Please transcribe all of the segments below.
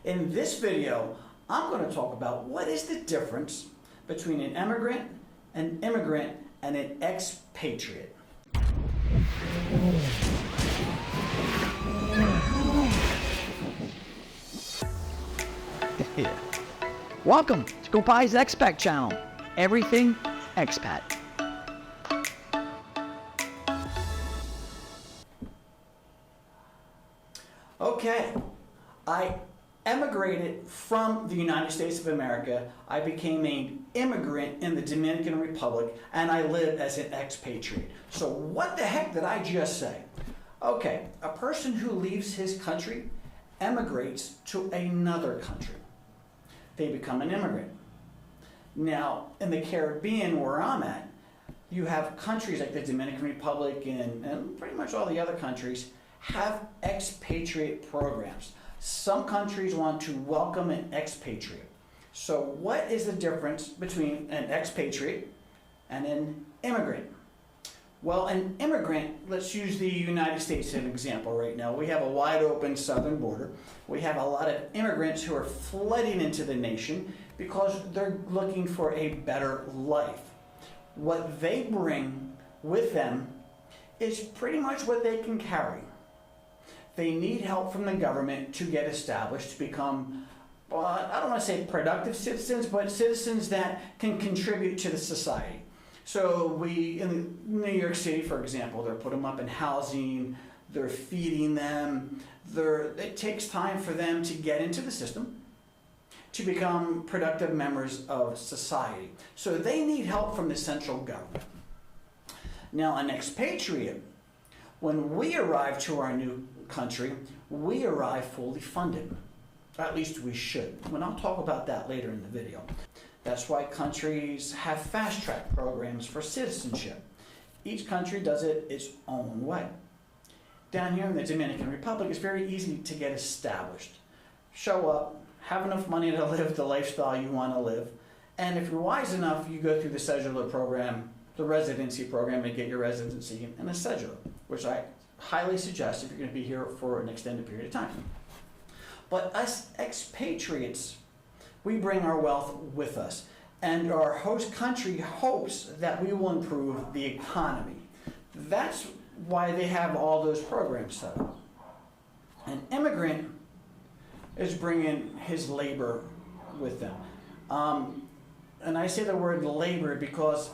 In this video, I'm going to talk about what is the difference between an immigrant, an immigrant, and an expatriate. Welcome to Compai's Expat channel. Everything expat. Okay, I emigrated from the United States of America. I became an immigrant in the Dominican Republic, and I live as an expatriate. So what the heck did I just say? Okay, a person who leaves his country emigrates to another country. They become an immigrant. Now, in the Caribbean where I'm at, you have countries like the Dominican Republic and pretty much all the other countries have expatriate programs. Some countries want to welcome an expatriate. So what is the difference between an expatriate and an immigrant? Well, an immigrant, let's use the United States as an example right now. We have a wide open southern border. We have a lot of immigrants who are flooding into the nation because they're looking for a better life. What they bring with them is pretty much what they can carry. They need help from the government to get established, to become, I don't want to say productive citizens, but citizens that can contribute to the society. So in New York City, for example, they're putting them up in housing, they're feeding them, it takes time for them to get into the system, to become productive members of society. So they need help from the central government. Now, an expatriate, when we arrive to our new country, we arrive fully funded. At least we should. And I'll talk about that later in the video. That's why countries have fast-track programs for citizenship. Each country does it its own way. Down here in the Dominican Republic, it's very easy to get established. Show up, have enough money to live the lifestyle you want to live, and if you're wise enough, you go through the cedula program, the residency program, to get your residency and a cedula, which I highly suggest if you're going to be here for an extended period of time. But us expatriates, we bring our wealth with us, and our host country hopes that we will improve the economy. That's why they have all those programs set up. An immigrant is bringing his labor with them. And I say the word labor because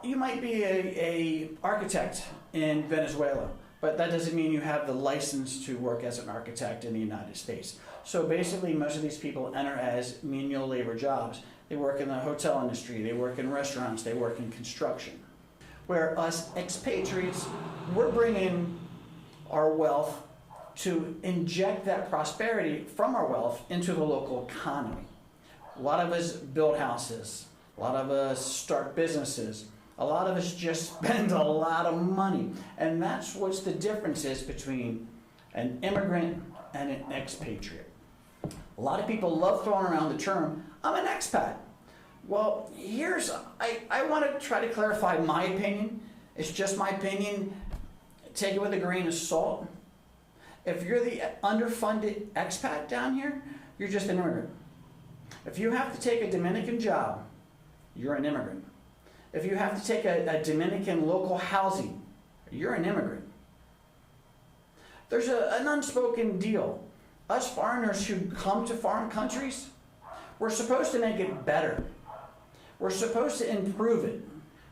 you might be an architect in Venezuela, but that doesn't mean you have the license to work as an architect in the United States. So basically, most of these people enter as menial labor jobs. They work in the hotel industry, they work in restaurants, they work in construction. Where us expatriates, we're bringing our wealth to inject that prosperity from our wealth into the local economy. A lot of us build houses, a lot of us start businesses, a lot of us just spend a lot of money. And that's what the difference is between an immigrant and an expatriate. A lot of people love throwing around the term, I'm an expat. Well, I want to try to clarify my opinion. It's just my opinion. Take it with a grain of salt. If you're the underfunded expat down here, you're just an immigrant. If you have to take a Dominican job, you're an immigrant. If you have to take a Dominican local housing, you're an immigrant. There's an unspoken deal. Us foreigners who come to foreign countries, we're supposed to make it better. We're supposed to improve it.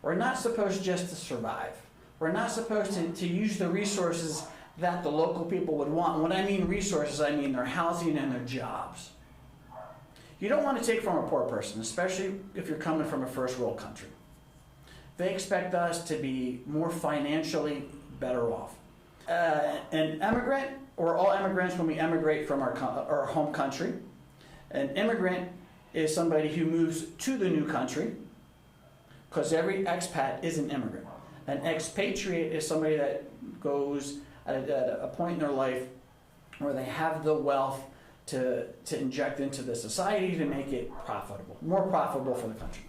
We're not supposed just to survive. We're not supposed to use the resources that the local people would want. And when I mean resources, I mean their housing and their jobs. You don't want to take from a poor person, especially if you're coming from a first world country. They expect us to be more financially better off. An immigrant, or all immigrants when we emigrate from our home country, an immigrant is somebody who moves to the new country, because every expat is an immigrant. An expatriate is somebody that goes at a point in their life where they have the wealth to inject into the society to make it profitable, more profitable for the country.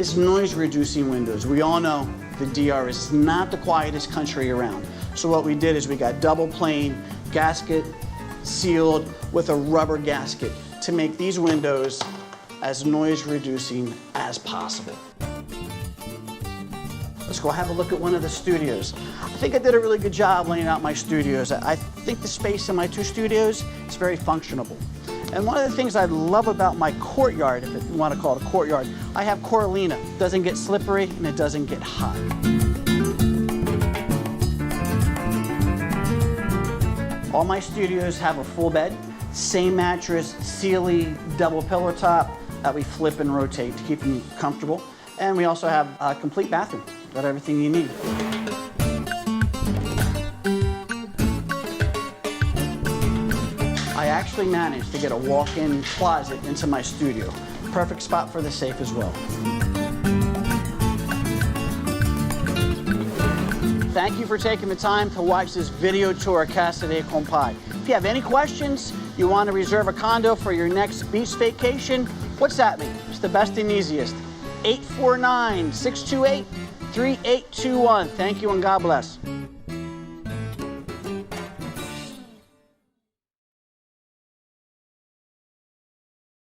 is noise reducing windows. We all know the DR is not the quietest country around. So what we did is we got double pane gasket sealed with a rubber gasket to make these windows as noise reducing as possible. Let's go have a look at one of the studios. I think I did a really good job laying out my studios. I think the space in my two studios is very functional. And one of the things I love about my courtyard, if you want to call it a courtyard, I have Coralina. It doesn't get slippery and it doesn't get hot. All my studios have a full bed, same mattress, Sealy double pillow top that we flip and rotate to keep them comfortable. And we also have a complete bathroom, got everything you need. I actually managed to get a walk-in closet into my studio. Perfect spot for the safe as well. Thank you for taking the time to watch this video tour of Casa De Compai. If you have any questions, you want to reserve a condo for your next beach vacation, WhatsApp me. It's the best and easiest. 849-628-3821. Thank you and God bless.